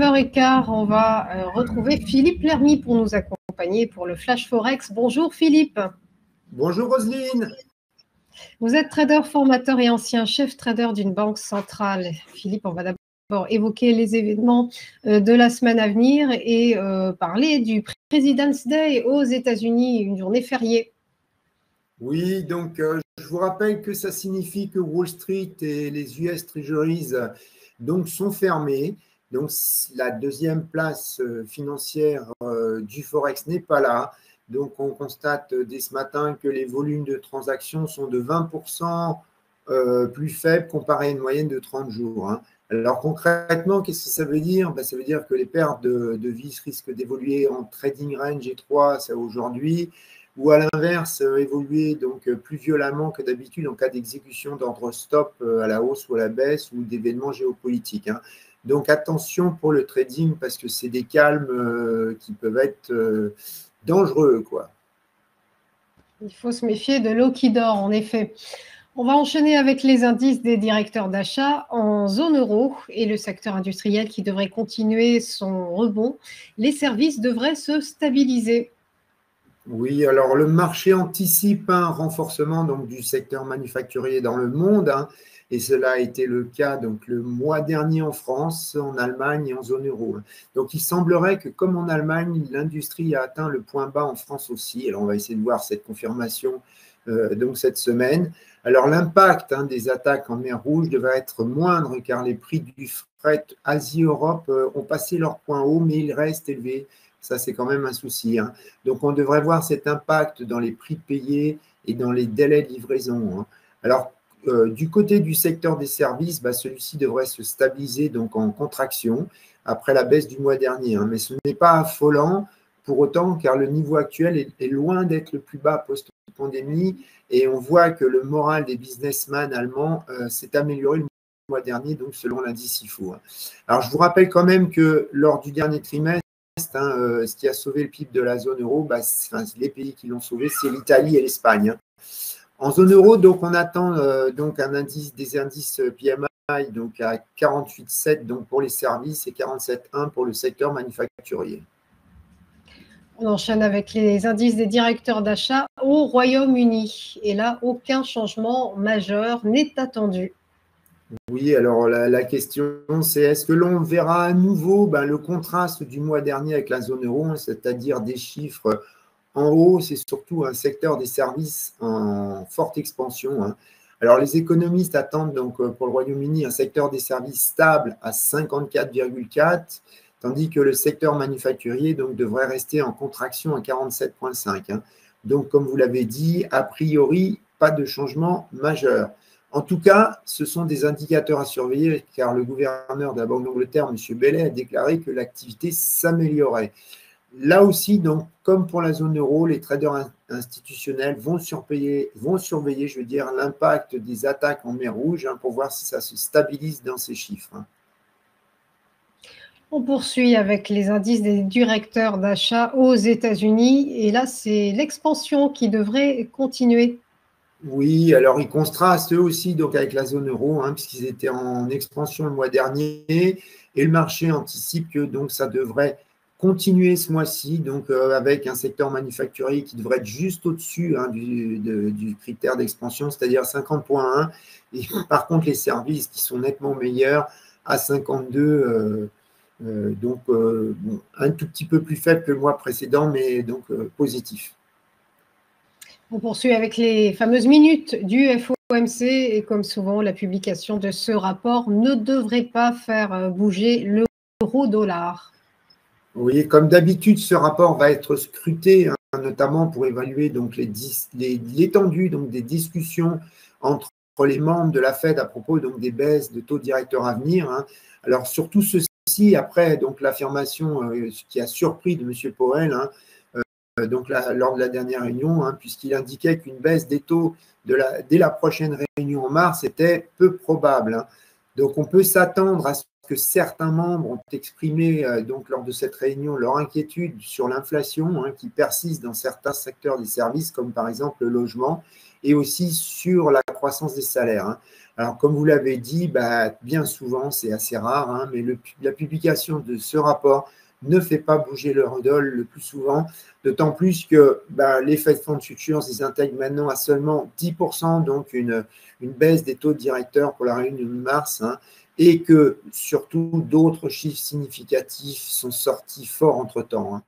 9h15, on va retrouver Philippe Lermy pour nous accompagner pour le Flash Forex. Bonjour Philippe. Bonjour Roselyne. Vous êtes trader, formateur et ancien chef trader d'une banque centrale. Philippe, on va d'abord évoquer les événements de la semaine à venir et parler du President's Day aux États-Unis, une journée fériée. Oui, donc je vous rappelle que ça signifie que Wall Street et les US Treasuries donc, sont fermés. Donc la deuxième place financière du Forex n'est pas là. Donc on constate dès ce matin que les volumes de transactions sont de 20% plus faibles comparé à une moyenne de 30 jours. Hein. Alors concrètement, qu'est-ce que ça veut dire? Ça veut dire que les pertes de vis risquent d'évoluer en trading range étroit, c'est aujourd'hui, ou à l'inverse, évoluer donc plus violemment que d'habitude en cas d'exécution d'ordre stop à la hausse ou à la baisse ou d'événements géopolitiques. Hein. Donc attention pour le trading parce que c'est des calmes qui peuvent être dangereux, quoi. Il faut se méfier de l'eau qui dort, en effet. On va enchaîner avec les indices des directeurs d'achat en zone euro et le secteur industriel qui devrait continuer son rebond. Les services devraient se stabiliser. Oui, alors le marché anticipe un renforcement donc, du secteur manufacturier dans le monde, hein, et cela a été le cas donc, le mois dernier en France, en Allemagne et en zone euro. Donc il semblerait que comme en Allemagne, l'industrie a atteint le point bas en France aussi. Alors on va essayer de voir cette confirmation donc cette semaine. Alors l'impact des attaques en mer Rouge devrait être moindre car les prix du fret Asie-Europe ont passé leur point haut, mais ils restent élevés. Ça, c'est quand même un souci. Hein. Donc, on devrait voir cet impact dans les prix payés et dans les délais de livraison. Hein. Alors, du côté du secteur des services, celui-ci devrait se stabiliser donc en contraction après la baisse du mois dernier. Hein. Mais ce n'est pas affolant pour autant, car le niveau actuel est loin d'être le plus bas post-pandémie. Et on voit que le moral des businessmen allemands s'est amélioré le mois dernier, donc selon l'indice IFO. Hein. Alors, je vous rappelle quand même que lors du dernier trimestre, ce qui a sauvé le PIB de la zone euro, les pays qui l'ont sauvé, c'est l'Italie et l'Espagne. Hein. En zone euro, donc on attend donc des indices PMI donc à 48,7 donc pour les services et 47,1 pour le secteur manufacturier. On enchaîne avec les indices des directeurs d'achat au Royaume-Uni. Et là, aucun changement majeur n'est attendu. Oui, alors la question, c'est est-ce que l'on verra à nouveau le contraste du mois dernier avec la zone euro, c'est-à-dire des chiffres en hausse et surtout un secteur des services en forte expansion. Hein. Alors, les économistes attendent donc pour le Royaume-Uni un secteur des services stable à 54,4, tandis que le secteur manufacturier donc, devrait rester en contraction à 47,5. Hein. Donc, comme vous l'avez dit, a priori, pas de changement majeur. En tout cas, ce sont des indicateurs à surveiller car le gouverneur de la Banque d'Angleterre, M. Bellet, a déclaré que l'activité s'améliorait. Là aussi, donc, comme pour la zone euro, les traders institutionnels vont surveiller l'impact des attaques en mer Rouge pour voir si ça se stabilise dans ces chiffres. Hein. On poursuit avec les indices des directeurs d'achat aux États-Unis. Et là, c'est l'expansion qui devrait continuer. Oui, alors ils contrastent eux aussi donc, avec la zone euro, puisqu'ils étaient en expansion le mois dernier. Et le marché anticipe que donc, ça devrait continuer ce mois-ci, donc avec un secteur manufacturier qui devrait être juste au-dessus du critère d'expansion, c'est-à-dire 50,1. Et par contre, les services qui sont nettement meilleurs à 52, un tout petit peu plus faible que le mois précédent, mais donc positif. On poursuit avec les fameuses minutes du FOMC et comme souvent, la publication de ce rapport ne devrait pas faire bouger l'euro-dollar. Oui, comme d'habitude, ce rapport va être scruté, notamment pour évaluer donc l'étendue donc des discussions entre les membres de la Fed à propos donc des baisses de taux directeurs à venir. Hein. Alors surtout ceci après donc l'affirmation qui a surpris de M. Powell. Hein, donc lors de la dernière réunion, puisqu'il indiquait qu'une baisse des taux dès la prochaine réunion en mars était peu probable. Hein. Donc on peut s'attendre à ce que certains membres ont exprimé donc lors de cette réunion leur inquiétude sur l'inflation qui persiste dans certains secteurs des services, comme par exemple le logement, et aussi sur la croissance des salaires. Alors, comme vous l'avez dit, bien souvent, c'est assez rare, mais la publication de ce rapport ne fait pas bouger l'eurodoll le plus souvent, d'autant plus que les Fed Fund Futures, ils intègrent maintenant à seulement 10%, donc une baisse des taux directeurs pour la réunion de mars, et que surtout d'autres chiffres significatifs sont sortis forts entre-temps.